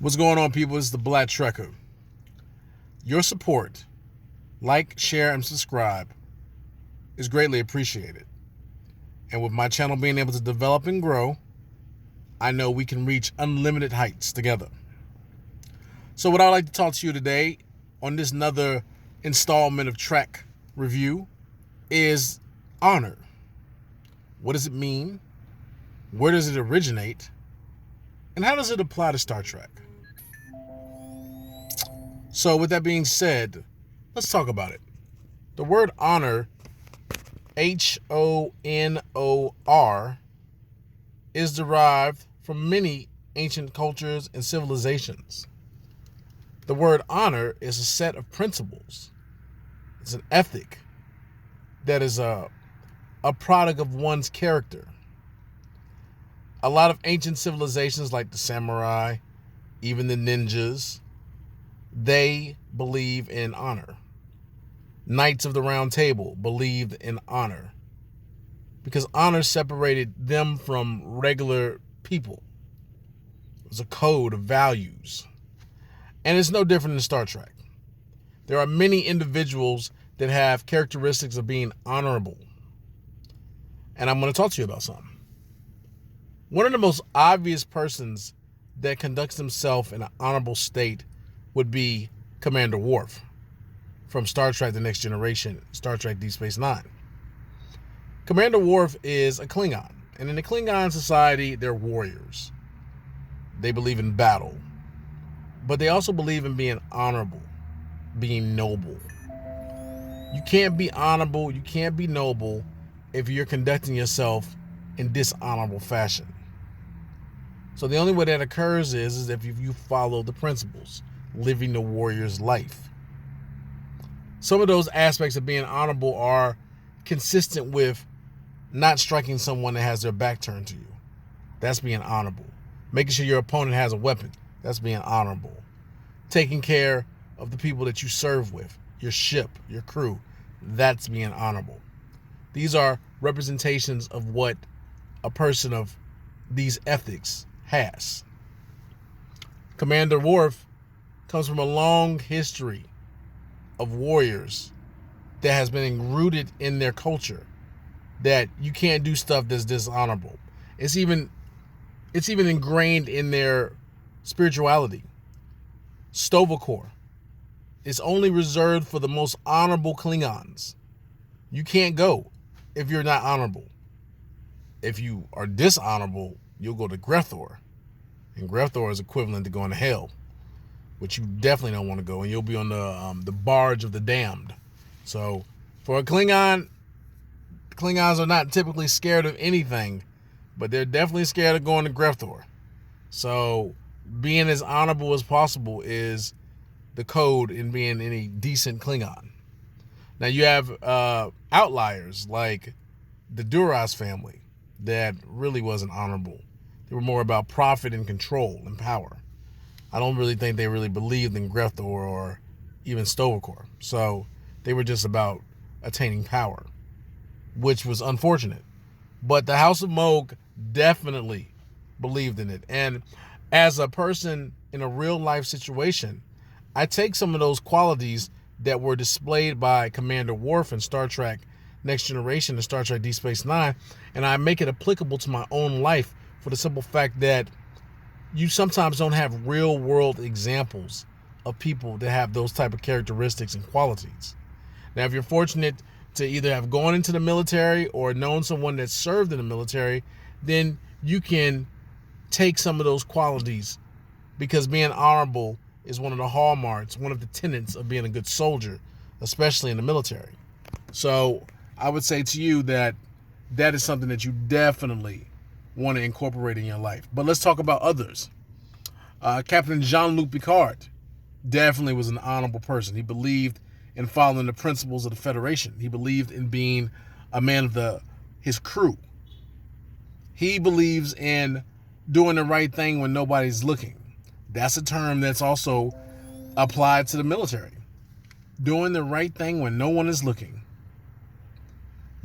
What's going on, people? It's the Black Trekker. Your support, like, share, and subscribe, is greatly appreciated. And with my channel being able to develop and grow, I know we can reach unlimited heights together. So what I'd like to talk to you today on this another installment of Trek Review is honor. What does it mean? Where does it originate? And how does it apply to Star Trek? So with that being said, let's talk about it. The word honor, Honor, is derived from many ancient cultures and civilizations. The word honor is a set of principles. It's an ethic that is a product of one's character. A lot of ancient civilizations like the samurai, even the ninjas, they believe in honor. Knights of the Round Table believed in honor because honor separated them from regular people. It was a code of values. And it's no different in Star Trek. There are many individuals that have characteristics of being honorable. And I'm going to talk to you about something. One of the most obvious persons that conducts himself in an honorable state would be Commander Worf from Star Trek The Next Generation, Star Trek Deep Space Nine. Commander Worf is a Klingon, and in the Klingon society, they're warriors. They believe in battle, but they also believe in being honorable, being noble. You can't be honorable, you can't be noble if you're conducting yourself in dishonorable fashion. So the only way that occurs is if you follow the principles, living the warrior's life. Some of those aspects of being honorable are consistent with not striking someone that has their back turned to you. That's being honorable. Making sure your opponent has a weapon. That's being honorable. Taking care of the people that you serve with, your ship, your crew. That's being honorable. These are representations of what a person of these ethics has. Commander Worf comes from a long history of warriors that has been rooted in their culture, that you can't do stuff that's dishonorable. It's even ingrained in their spirituality. Sto-vo-kor is only reserved for the most honorable Klingons. You can't go if you're not honorable. If you are dishonorable, you'll go to Grethor. And Grethor is equivalent to going to hell, which you definitely don't want to go, and you'll be on the barge of the damned. So for a Klingon, Klingons are not typically scared of anything, but they're definitely scared of going to Grethor. So being as honorable as possible is the code in being any decent Klingon. Now you have outliers like the Duras family that really wasn't honorable. They were more about profit and control and power. I don't really think they really believed in Grethor or even Sto-vo-kor. So they were just about attaining power, which was unfortunate. But the House of Mogh definitely believed in it. And as a person in a real life situation, I take some of those qualities that were displayed by Commander Worf in Star Trek Next Generation and Star Trek Deep Space Nine, and I make it applicable to my own life for the simple fact that you sometimes don't have real world examples of people that have those type of characteristics and qualities. Now, if you're fortunate to either have gone into the military or known someone that served in the military, then you can take some of those qualities, because being honorable is one of the hallmarks, one of the tenets of being a good soldier, especially in the military. So I would say to you that that is something that you definitely want to incorporate in your life. But let's talk about others. Captain Jean-Luc Picard definitely was an honorable person. He believed in following the principles of the Federation. He believed in being a man of his crew. He believes in doing the right thing when nobody's looking. That's a term that's also applied to the military. Doing the right thing when no one is looking.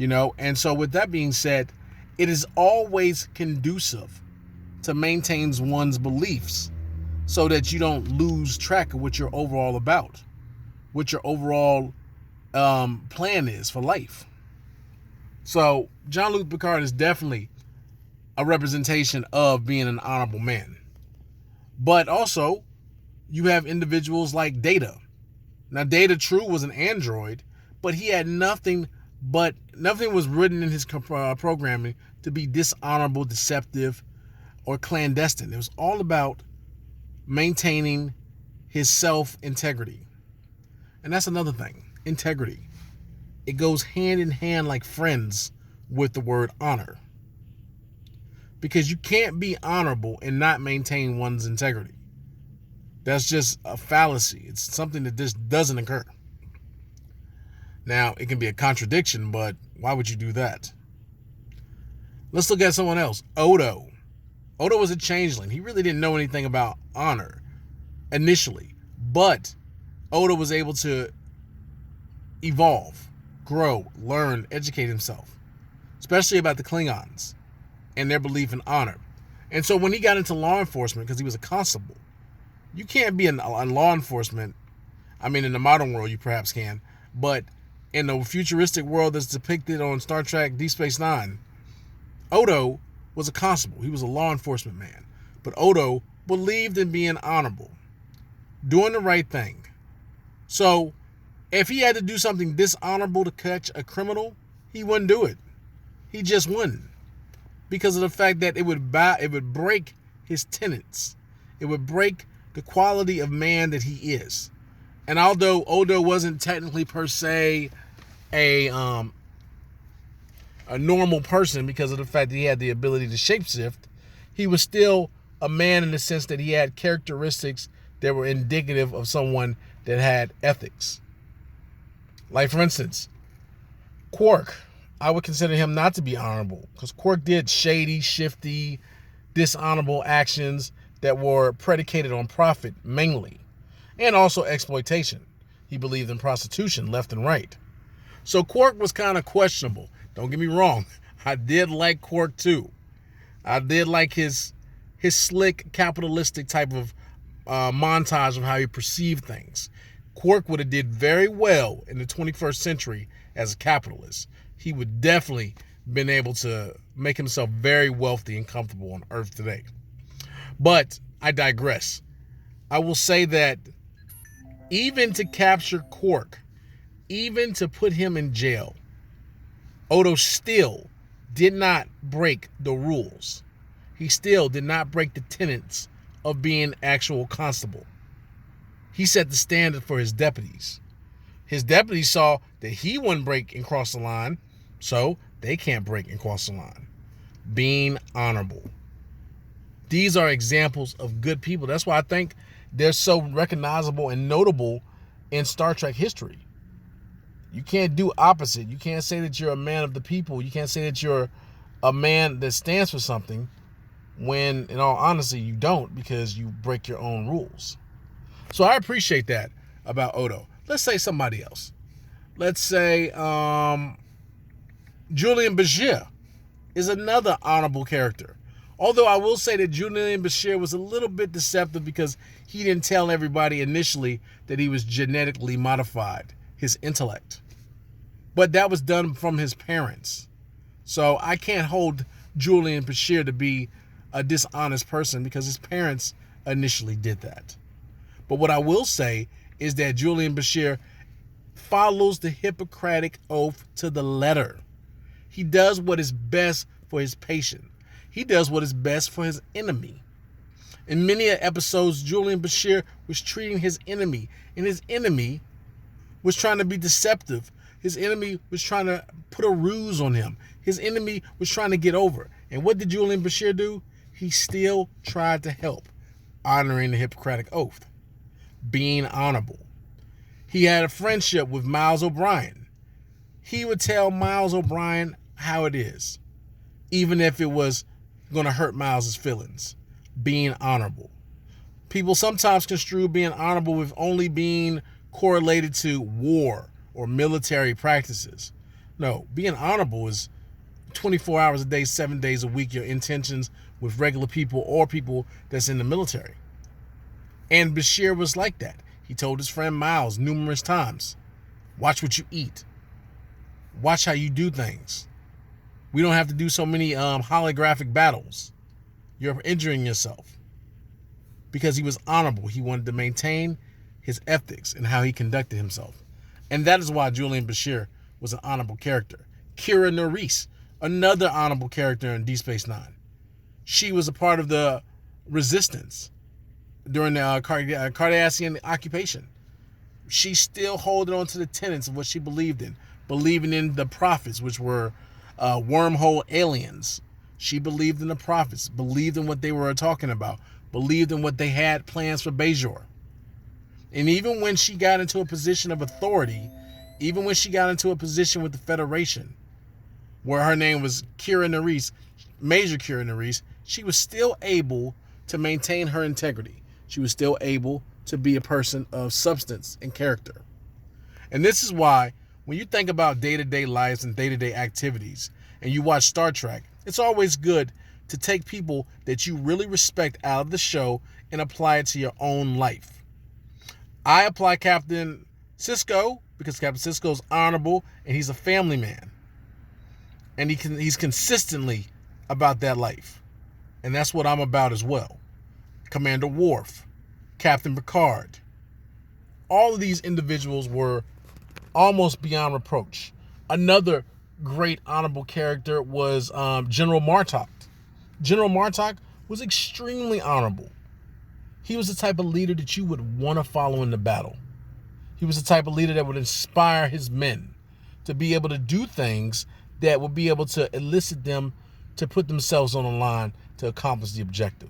And so with that being said, it is always conducive to maintain one's beliefs so that you don't lose track of what you're overall about, what your overall plan is for life. So Jean-Luc Picard is definitely a representation of being an honorable man. But also, you have individuals like Data. Now, Data True was an android, but he had nothing was written in his programming to be dishonorable, deceptive, or clandestine. It was all about maintaining his self-integrity. And that's another thing, integrity. It goes hand in hand like friends with the word honor. Because you can't be honorable and not maintain one's integrity. That's just a fallacy. It's something that just doesn't occur. Now, it can be a contradiction, but why would you do that? Let's look at someone else. Odo. Odo was a changeling. He really didn't know anything about honor initially, but Odo was able to evolve, grow, learn, educate himself, especially about the Klingons and their belief in honor. And so when he got into law enforcement, because he was a constable, you can't be in law enforcement. I mean, in the modern world, you perhaps can, but in the futuristic world that's depicted on Star Trek Deep Space Nine, Odo was a constable. He was a law enforcement man. But Odo believed in being honorable, doing the right thing. So if he had to do something dishonorable to catch a criminal, he wouldn't do it. He just wouldn't. Because of the fact that it would break his tenets. It would break the quality of man that he is. And although Odo wasn't technically per se a normal person because of the fact that he had the ability to shapeshift, he was still a man in the sense that he had characteristics that were indicative of someone that had ethics. Like, for instance, Quark. I would consider him not to be honorable because Quark did shady, shifty, dishonorable actions that were predicated on profit mainly, and also exploitation. He believed in prostitution left and right. So Quark was kind of questionable. Don't get me wrong. I did like Quark too. I did like his slick, capitalistic type of montage of how he perceived things. Quark would have did very well in the 21st century as a capitalist. He would definitely been able to make himself very wealthy and comfortable on Earth today. But I digress. I will say that even to capture Quark, even to put him in jail, Odo still did not break the rules. He still did not break the tenets of being actual constable. He set the standard for his deputies. His deputies saw that he wouldn't break and cross the line, so they can't break and cross the line. Being honorable. These are examples of good people. That's why I think they're so recognizable and notable in Star Trek history. You can't do opposite. You can't say that you're a man of the people. You can't say that you're a man that stands for something when, in all honesty, you don't, because you break your own rules. So I appreciate that about Odo. Let's say somebody else. Let's say Julian Bashir is another honorable character. Although I will say that Julian Bashir was a little bit deceptive because he didn't tell everybody initially that he was genetically modified, his intellect. But that was done from his parents. So I can't hold Julian Bashir to be a dishonest person because his parents initially did that. But what I will say is that Julian Bashir follows the Hippocratic Oath to the letter. He does what is best for his patient. He does what is best for his enemy. In many episodes, Julian Bashir was treating his enemy, and his enemy was trying to be deceptive. His enemy was trying to put a ruse on him. His enemy was trying to get over. And what did Julian Bashir do? He still tried to help, honoring the Hippocratic Oath, being honorable. He had a friendship with Miles O'Brien. He would tell Miles O'Brien how it is, even if it was going to hurt Miles's feelings. Being honorable. People sometimes construe being honorable with only being correlated to war or military practices. No, being honorable is 24 hours a day, 7 days a week, your intentions with regular people or people that's in the military. And Bashir was like that. He told his friend Miles numerous times, watch what you eat. Watch how you do things. We don't have to do so many holographic battles. You're injuring yourself. Because he was honorable. He wanted to maintain his ethics and how he conducted himself. And that is why Julian Bashir was an honorable character. Kira Nerys, another honorable character in Deep Space Nine. She was a part of the resistance during the Cardassian occupation. She's still holding on to the tenets of what she believed in, believing in the prophets, which were wormhole aliens. She believed in the prophets, believed in what they were talking about, believed in what they had plans for Bajor. And even when she got into a position of authority, even when she got into a position with the Federation, where her name was Kira Nerys, Major Kira Nerys, she was still able to maintain her integrity. She was still able to be a person of substance and character. And this is why, when you think about day-to-day lives and day-to-day activities, and you watch Star Trek, it's always good to take people that you really respect out of the show and apply it to your own life. I apply Captain Sisko because Captain Sisko is honorable and he's a family man. And he's consistently about that life. And that's what I'm about as well. Commander Worf, Captain Picard. All of these individuals were almost beyond reproach. Another great honorable character was General Martok. General Martok was extremely honorable. He was the type of leader that you would want to follow in the battle. He was the type of leader that would inspire his men to be able to do things that would be able to elicit them to put themselves on the line to accomplish the objective.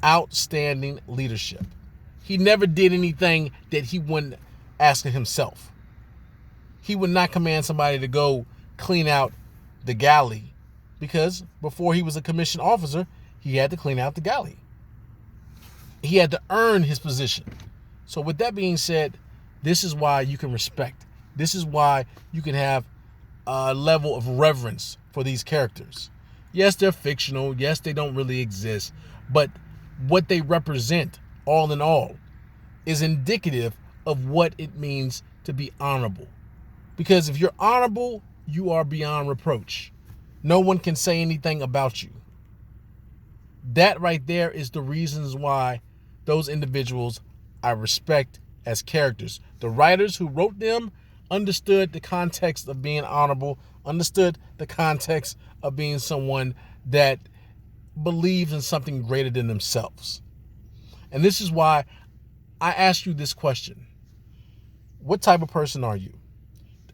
Outstanding leadership. He never did anything that he wouldn't ask of himself. He would not command somebody to go clean out the galley because before he was a commissioned officer, he had to clean out the galley. He had to earn his position. So with that being said, this is why you can respect. This is why you can have a level of reverence for these characters. Yes, they're fictional. Yes, they don't really exist. But what they represent, all in all, is indicative of what it means to be honorable. Because if you're honorable, you are beyond reproach. No one can say anything about you. That right there is the reasons why those individuals I respect as characters. The writers who wrote them understood the context of being honorable, understood the context of being someone that believes in something greater than themselves. And this is why I ask you this question. What type of person are you?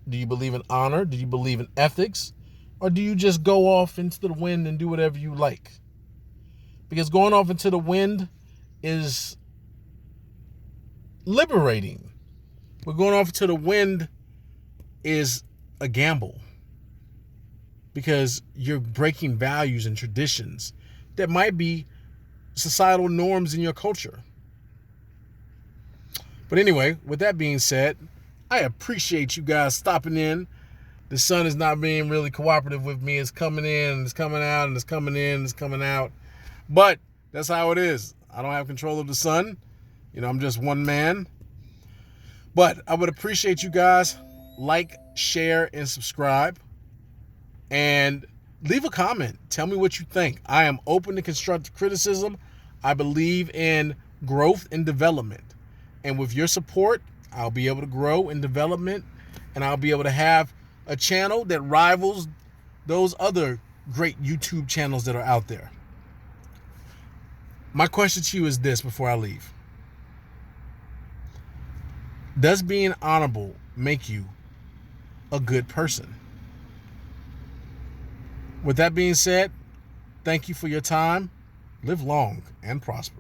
Do you believe in honor? Do you believe in ethics? Or do you just go off into the wind and do whatever you like? Because going off into the wind is liberating. But going off into the wind is a gamble. Because you're breaking values and traditions that might be societal norms in your culture. But anyway, with that being said, I appreciate you guys stopping in. The sun is not being really cooperative with me. It's coming in, it's coming out, and it's coming in, it's coming out. But that's how it is. I don't have control of the sun. I'm just one man. But I would appreciate you guys like, share, and subscribe. And leave a comment. Tell me what you think. I am open to constructive criticism. I believe in growth and development. And with your support, I'll be able to grow in development, and I'll be able to have a channel that rivals those other great YouTube channels that are out there. My question to you is this before I leave. Does being honorable make you a good person? With that being said, thank you for your time. Live long and prosper.